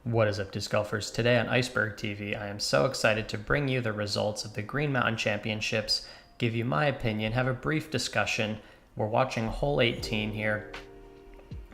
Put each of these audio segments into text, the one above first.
What is up, disc golfers? Today on Iceberg TV, I am so excited to bring you the results of the Green Mountain Championships, give you my opinion, have a brief discussion. We're watching hole 18 here.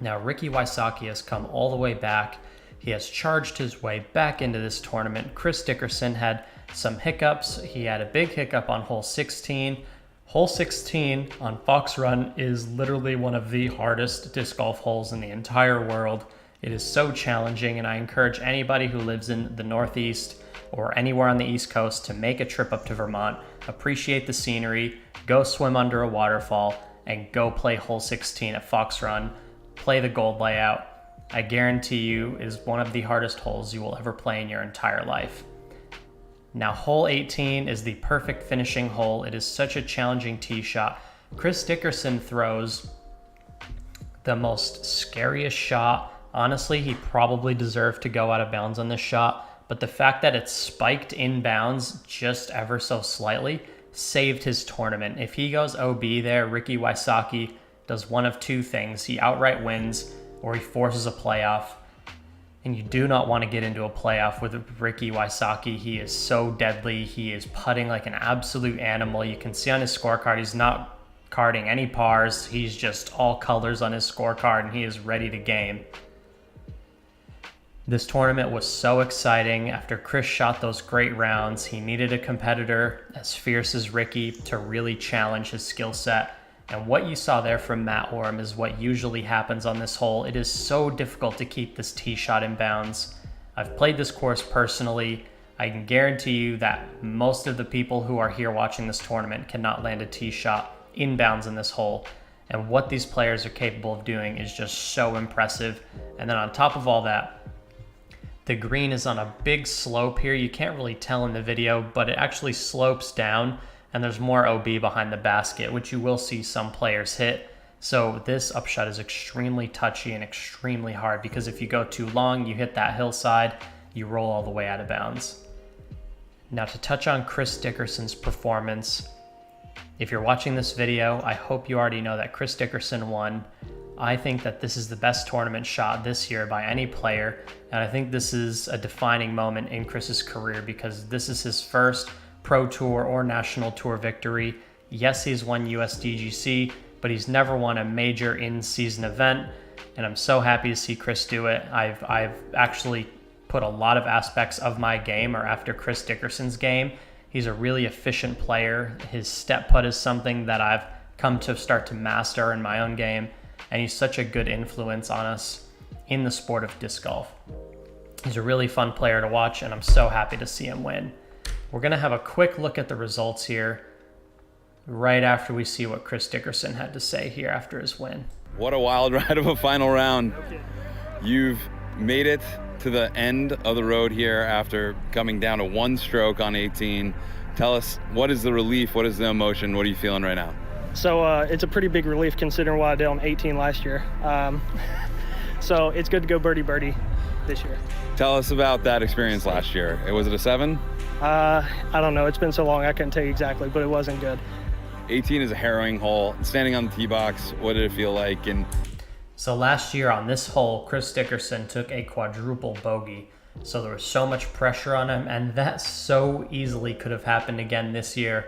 Now, Ricky Wysocki has come all the way back. He has charged his way back into this tournament. Chris Dickerson had some hiccups. He had a big hiccup on hole 16. Hole 16 on Fox Run is literally one of the hardest disc golf holes in the entire world. It is so challenging, and I encourage anybody who lives in the Northeast or anywhere on the East Coast to make a trip up to Vermont, appreciate the scenery, go swim under a waterfall, and go play hole 16 at Fox Run. Play the gold layout. I guarantee you it is one of the hardest holes you will ever play in your entire life. Now, hole 18 is the perfect finishing hole. It is such a challenging tee shot. Chris Dickerson throws the most scariest shot. Honestly, he probably deserved to go out of bounds on this shot, but the fact that it's spiked in bounds just ever so slightly saved his tournament. If he goes OB there, Ricky Wysocki does one of two things. He outright wins or he forces a playoff. And you do not want to get into a playoff with Ricky Wysocki. He is so deadly. He is putting like an absolute animal. You can see on his scorecard, he's not carding any pars. He's just all colors on his scorecard, and he is ready to game. This tournament was so exciting. After Chris shot those great rounds, he needed a competitor as fierce as Ricky to really challenge his skill set. And what you saw there from Matt Oram is what usually happens on this hole. It is so difficult to keep this tee shot in bounds. I've played this course personally. I can guarantee you that most of the people who are here watching this tournament cannot land a tee shot in bounds in this hole. And what these players are capable of doing is just so impressive. And then on top of all that, the green is on a big slope here. You can't really tell in the video, but it actually slopes down, and there's more OB behind the basket, which you will see some players hit. So this upshot is extremely touchy and extremely hard, because if you go too long, you hit that hillside, you roll all the way out of bounds. Now, to touch on Chris Dickerson's performance, if you're watching this video, I hope you already know that Chris Dickerson won. I think that this is the best tournament shot this year by any player, and I think this is a defining moment in Chris's career, because this is his first Pro Tour or National Tour victory. Yes, he's won USDGC, but he's never won a major in-season event, and I'm so happy to see Chris do it. I've actually put a lot of aspects of my game or after Chris Dickerson's game. He's a really efficient player. His step putt is something that I've come to start to master in my own game, and he's such a good influence on us in the sport of disc golf. He's a really fun player to watch, and I'm so happy to see him win. We're going to have a quick look at the results here right after we see what Chris Dickerson had to say here after his win. What a wild ride of a final round. You've made it to the end of the road here after coming down to one stroke on 18. Tell us, what is the relief? What is the emotion? What are you feeling right now? So it's a pretty big relief considering what I did on 18 last year. So it's good to go birdie this year. Tell us about that experience last year. Was it a 7? I don't know. It's been so long I couldn't tell you exactly, but it wasn't good. 18 is a harrowing hole. Standing on the tee box, what did it feel like? And so last year on this hole, Chris Dickerson took a quadruple bogey. So there was so much pressure on him, and that so easily could have happened again this year.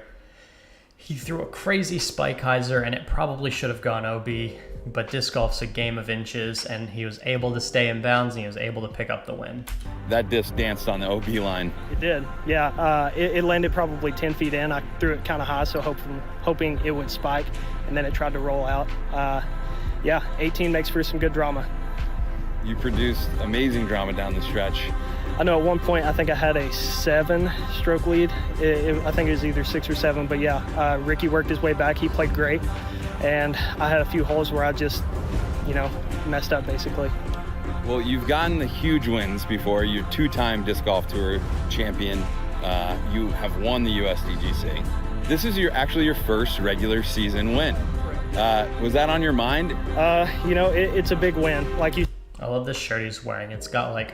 He threw a crazy spike hyzer, and it probably should have gone OB, but disc golf's a game of inches, and he was able to stay in bounds, and he was able to pick up the win. that disc danced on the OB line. It did, yeah. It landed probably 10 feet in. I threw it kind of high, so hoping it would spike, and then it tried to roll out. Yeah, 18 makes for some good drama. You produced amazing drama down the stretch. I know at one point I think I had a 7-stroke lead. I think it was either 6 or 7, but yeah, Ricky worked his way back. He played great, and I had a few holes where I just, messed up basically. Well, you've gotten the huge wins before. You're 2-time disc golf tour champion. You have won the USDGC. This is actually your first regular season win. Was that on your mind? It's a big win. I love this shirt he's wearing. It's got like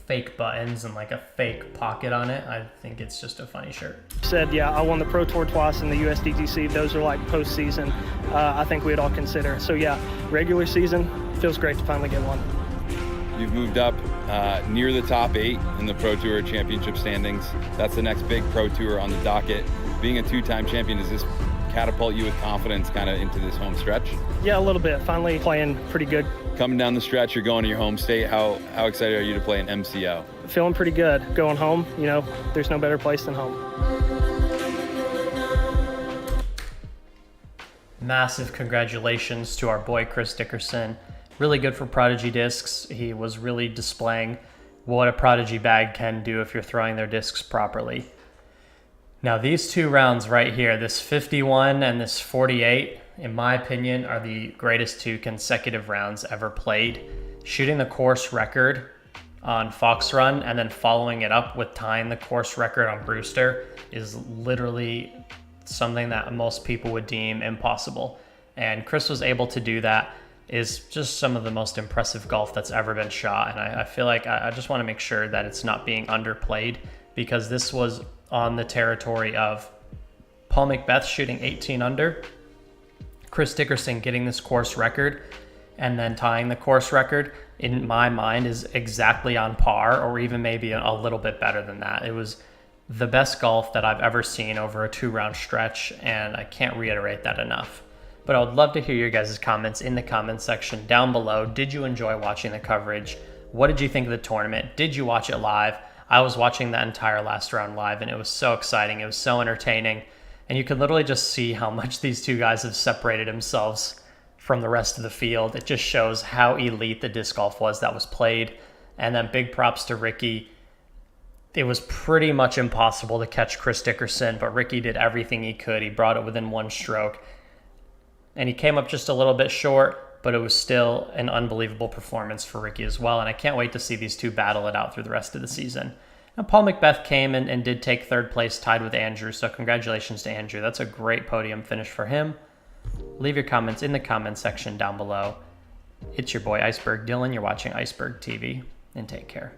fake buttons and like a fake pocket on it. I think it's just a funny shirt. Said, yeah, I won the Pro Tour twice and the USDGC. Those are like postseason. I think we'd all consider. So yeah, regular season feels great to finally get one. You've moved up near the top 8 in the Pro Tour Championship standings. That's the next big Pro Tour on the docket. Being a 2-time champion, does this catapult you with confidence kind of into this home stretch? Yeah, a little bit. Finally playing pretty good. Coming down the stretch, you're going to your home state. How excited are you to play an MCO? Feeling pretty good. Going home, there's no better place than home. Massive congratulations to our boy Chris Dickerson. Really good for Prodigy discs. He was really displaying what a Prodigy bag can do if you're throwing their discs properly. Now these 2 rounds right here, this 51 and this 48, in my opinion, are the greatest 2 consecutive rounds ever played. Shooting the course record on Fox Run and then following it up with tying the course record on Brewster is literally something that most people would deem impossible. And Chris was able to do that. Is just some of the most impressive golf that's ever been shot. And I feel like I just want to make sure that it's not being underplayed, because this was on the territory of Paul McBeth shooting 18 under, Chris Dickerson getting this course record, and then tying the course record, in my mind, is exactly on par, or even maybe a little bit better than that. It was the best golf that I've ever seen over a 2-round stretch, and I can't reiterate that enough. But I would love to hear your guys' comments in the comments section down below. Did you enjoy watching the coverage? What did you think of the tournament? Did you watch it live? I was watching that entire last round live, and it was so exciting. It was so entertaining. And you could literally just see how much these 2 guys have separated themselves from the rest of the field. It just shows how elite the disc golf was that was played. And then big props to Ricky. It was pretty much impossible to catch Chris Dickerson, but Ricky did everything he could. He brought it within 1 stroke. And he came up just a little bit short, but it was still an unbelievable performance for Ricky as well. And I can't wait to see these 2 battle it out through the rest of the season. Now, Paul McBeth came and did take 3rd place, tied with Andrew. So congratulations to Andrew. That's a great podium finish for him. Leave your comments in the comments section down below. It's your boy Iceberg Dylan. You're watching Iceberg TV, and take care.